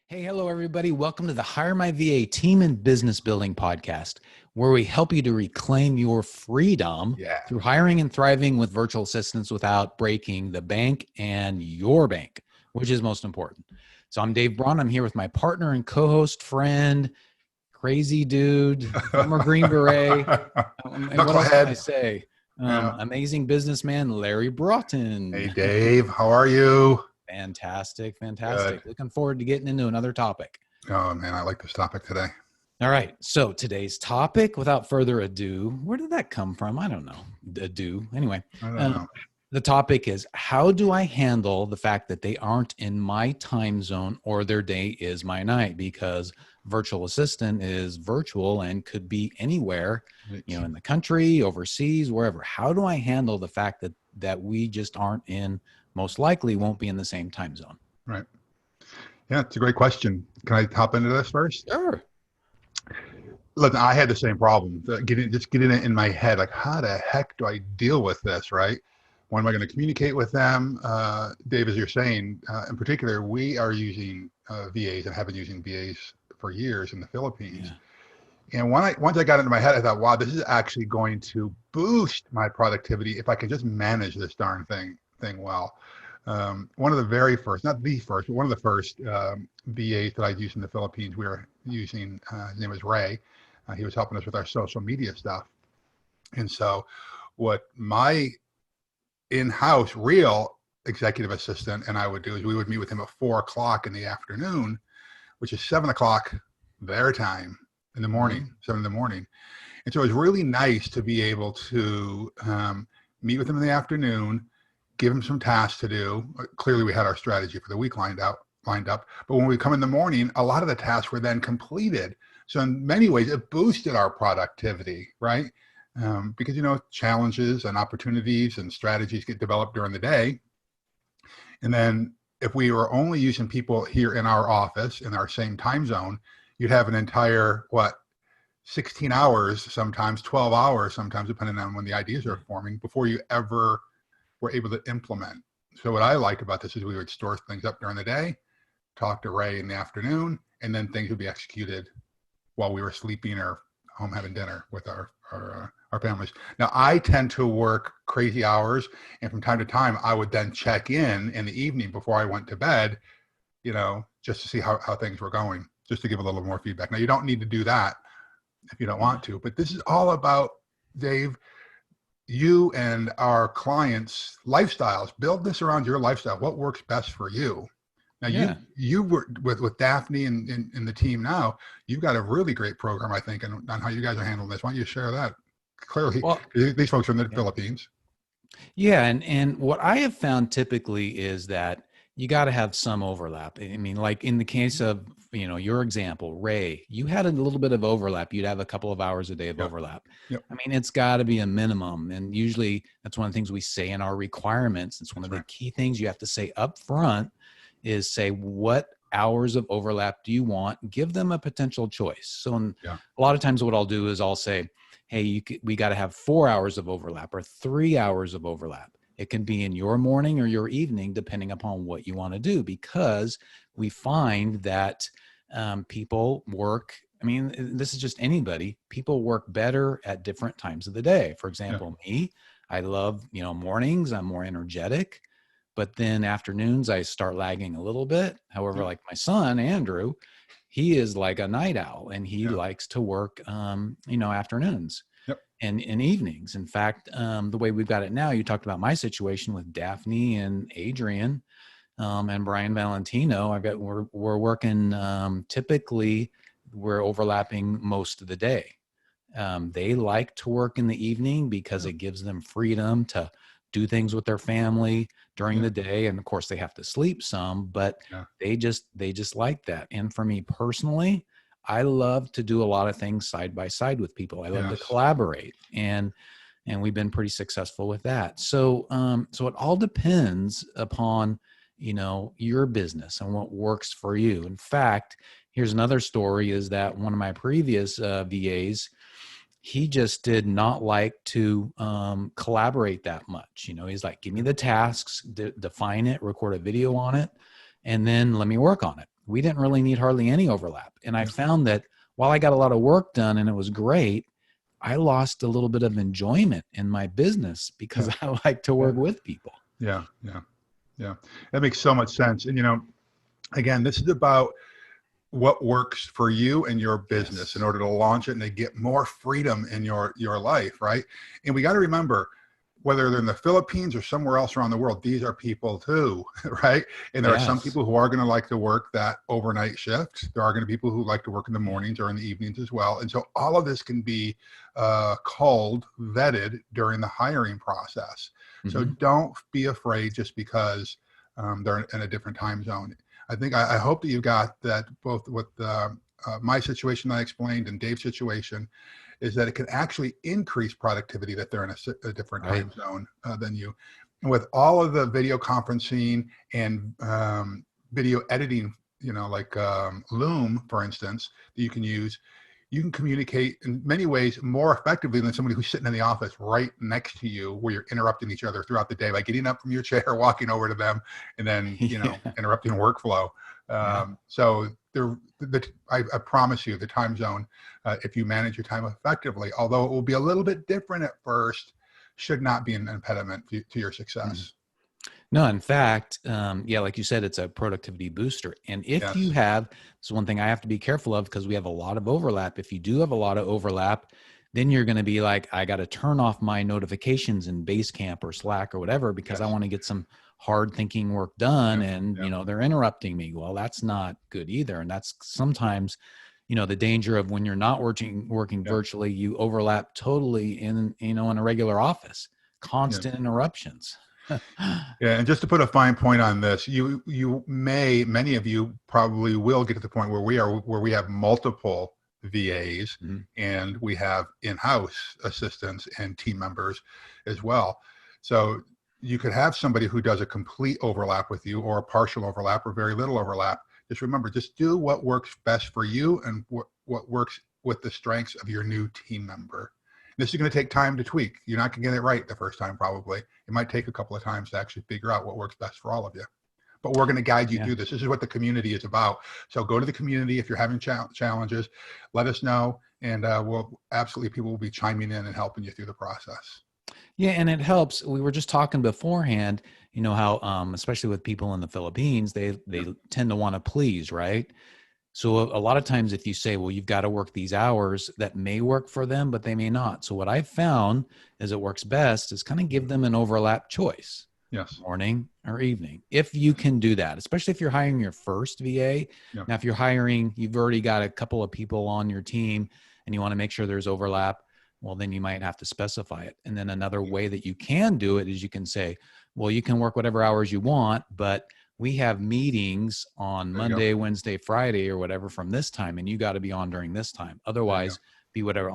Hey, hello, everybody. Welcome to the HireMyVA Team and Business Building Podcast, where we help you to reclaim your freedom through hiring and thriving with virtual assistants without breaking the bank and your bank, which is most important. So I'm Dave Braun. I'm here with my partner and co-host friend, crazy dude, former Green Beret. And what else can I say? Amazing businessman, Larry Broughton. Hey, Dave. How are you? Fantastic. Good. Looking forward to getting into another topic. Oh, man, I like this topic today. All right. So today's topic, without further ado, where did that come from? I don't know. Ado. Anyway, I don't know. The topic is, how do I handle the fact that they aren't in my time zone or their day is my night? Because virtual assistant is virtual and could be anywhere, in the country, overseas, wherever. How do I handle the fact that we just aren't most likely won't be in the same time zone? Right. Yeah, it's a great question. Can I hop into this first? Sure. Listen, I had the same problem. Getting it in my head, like, how the heck do I deal with this, right? When am I going to communicate with them? Dave, as you're saying, in particular, we are using VAs and have been using VAs for years in the Philippines. Yeah. And once I got into my head, I thought, wow, this is actually going to boost my productivity if I can just manage this darn thing well. One of the very first, not the first, but one of the first VAs that I used in the Philippines, we were using, his name was Ray. He was helping us with our social media stuff. And so what my in-house real executive assistant and I would do is we would meet with him at 4:00 in the afternoon, which is 7:00 their time in the morning, 7 in the morning. And so it was really nice to be able to meet with him in the afternoon, give him some tasks to do. Clearly we had our strategy for the week lined up. But when we come in the morning, a lot of the tasks were then completed. So in many ways, it boosted our productivity, right? Because, challenges and opportunities and strategies get developed during the day. And then if we were only using people here in our office in our same time zone, you'd have an entire, 16 hours, sometimes 12 hours, sometimes depending on when the ideas are forming, before you ever were able to implement. So what I like about this is we would store things up during the day, talk to Ray in the afternoon, and then things would be executed while we were sleeping or home having dinner with our families. Now, I tend to work crazy hours, and from time to time, I would then check in the evening before I went to bed, just to see how things were going, just to give a little more feedback. Now, you don't need to do that if you don't want to, but this is all about, Dave, you and our clients' lifestyles. Build this around your lifestyle. What works best for you? Now, you work with Daphne and the team now. You've got a really great program, I think, on how you guys are handling this. Why don't you share that? Clearly, these folks are in the Philippines. Yeah, and what I have found typically is that you got to have some overlap. I mean, like in the case of, your example, Ray, you had a little bit of overlap. You'd have a couple of hours a day of overlap. Yep. I mean, it's got to be a minimum. And usually that's one of the things we say in our requirements. It's one of the key things you have to say up front is say, what hours of overlap do you want? Give them a potential choice. So a lot of times what I'll do is I'll say, hey, we got to have 4 hours of overlap or 3 hours of overlap. It can be in your morning or your evening, depending upon what you want to do, because we find that people work. I mean, this is just anybody. People work better at different times of the day. For example, me, I love, mornings. I'm more energetic, but then afternoons, I start lagging a little bit. However, like my son, Andrew, he is like a night owl and he likes to work, afternoons. And in evenings. In fact, the way we've got it now, you talked about my situation with Daphne and Adrian and Brian Valentino. We're working, typically we're overlapping most of the day. They like to work in the evening because it gives them freedom to do things with their family during the day. And of course they have to sleep some, but they just like that. And for me personally, I love to do a lot of things side by side with people. I love to collaborate, and we've been pretty successful with that. So, so it all depends upon, your business and what works for you. In fact, here's another story is that one of my previous VAs, he just did not like to collaborate that much. He's like, give me the tasks, define it, record a video on it, and then let me work on it. we didn't really need hardly any overlap. And I found that while I got a lot of work done and it was great, I lost a little bit of enjoyment in my business because I like to work with people. Yeah. That makes so much sense. And, again, this is about what works for you and your business in order to launch it and to get more freedom in your life, right? And we got to remember, whether they're in the Philippines or somewhere else around the world, these are people too, right? And there are some people who are going to like to work that overnight shift. There are going to be people who like to work in the mornings or in the evenings as well. And so all of this can be vetted during the hiring process. So don't be afraid just because they're in a different time zone. I hope that you got that both with my situation I explained and Dave's situation, is that it can actually increase productivity that they're in a different time zone than you. And with all of the video conferencing and video editing, like Loom, for instance, that you can use, you can communicate in many ways more effectively than somebody who's sitting in the office right next to you, where you're interrupting each other throughout the day by getting up from your chair, walking over to them, and then, interrupting workflow. So I promise you the time zone, if you manage your time effectively, although it will be a little bit different at first, should not be an impediment to your success. No, in fact, like you said, it's a productivity booster. And if you have, this is one thing I have to be careful of because we have a lot of overlap. If you do have a lot of overlap, then you're going to be like, I got to turn off my notifications in Basecamp or Slack or whatever, because I want to get some hard thinking work done. And, they're interrupting me. Well, that's not good either. And that's sometimes, the danger of when you're not working virtually, you overlap totally in a regular office, constant interruptions. And just to put a fine point on this, many of you probably will get to the point where we have multiple VAs and we have in-house assistants and team members as well. So you could have somebody who does a complete overlap with you, or a partial overlap, or very little overlap. Just remember, just do what works best for you and what works with the strengths of your new team member. This is going to take time to tweak. You're not going to get it right the first time, probably. It might take a couple of times to actually figure out what works best for all of you. But we're going to guide you through this. This is what the community is about. So go to the community if you're having challenges. Let us know, and people will be chiming in and helping you through the process. Yeah, and it helps. We were just talking beforehand, how especially with people in the Philippines, they tend to want to please, right? So a lot of times if you say, well, you've got to work these hours, that may work for them, but they may not. So what I've found is it works best is kind of give them an overlap choice. Yes. Morning or evening, if you can do that, especially if you're hiring your first VA. Now, if you're you've already got a couple of people on your team and you want to make sure there's overlap, well, then you might have to specify it. And then another way that you can do it is you can say, well, you can work whatever hours you want, but we have meetings on Monday, Wednesday, Friday, or whatever from this time, and you got to be on during this time. Otherwise, be whatever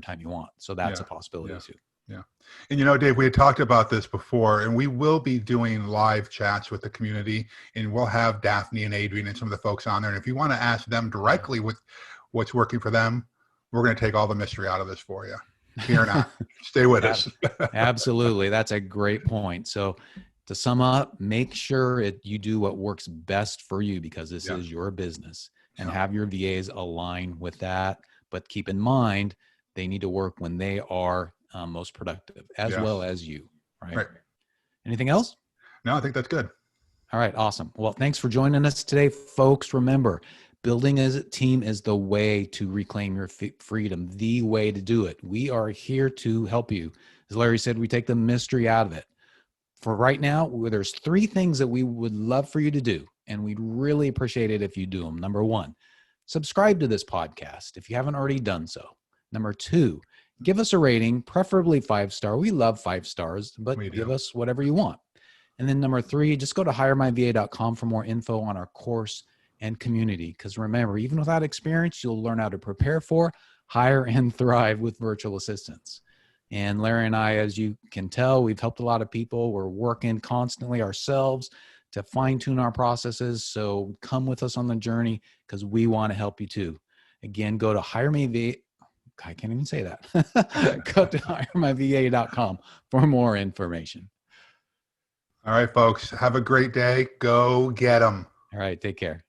time you want. So that's a possibility too. Yeah. And Dave, we had talked about this before, and we will be doing live chats with the community, and we'll have Daphne and Adrian and some of the folks on there. And if you want to ask them directly what's working for them, we're going to take all the mystery out of this for you. Fear not. Stay with us. Absolutely. That's a great point. So to sum up, make sure you do what works best for you, because this is your business, and have your VAs align with that. But keep in mind, they need to work when they are most productive, as well as you, right? Anything else? No, I think that's good. All right. Awesome. Well, thanks for joining us today, folks. Remember, building as a team is the way to reclaim your freedom, the way to do it. We are here to help you. As Larry said, we take the mystery out of it. For right now, there's 3 things that we would love for you to do, and we'd really appreciate it if you do them. Number 1, subscribe to this podcast if you haven't already done so. Number 2, give us a rating, preferably 5-star. We love 5 stars, but give us whatever you want. And then number 3, just go to HireMyVA.com for more info on our course and community. Because remember, even without experience, you'll learn how to prepare for, hire, and thrive with virtual assistants. And Larry and I, as you can tell, we've helped a lot of people. We're working constantly ourselves to fine tune our processes. So come with us on the journey, because we want to help you too. Again, go to HireMyVA. I can't even say that. Go to HireMyVA.com for more information. All right, folks. Have a great day. Go get them. All right. Take care.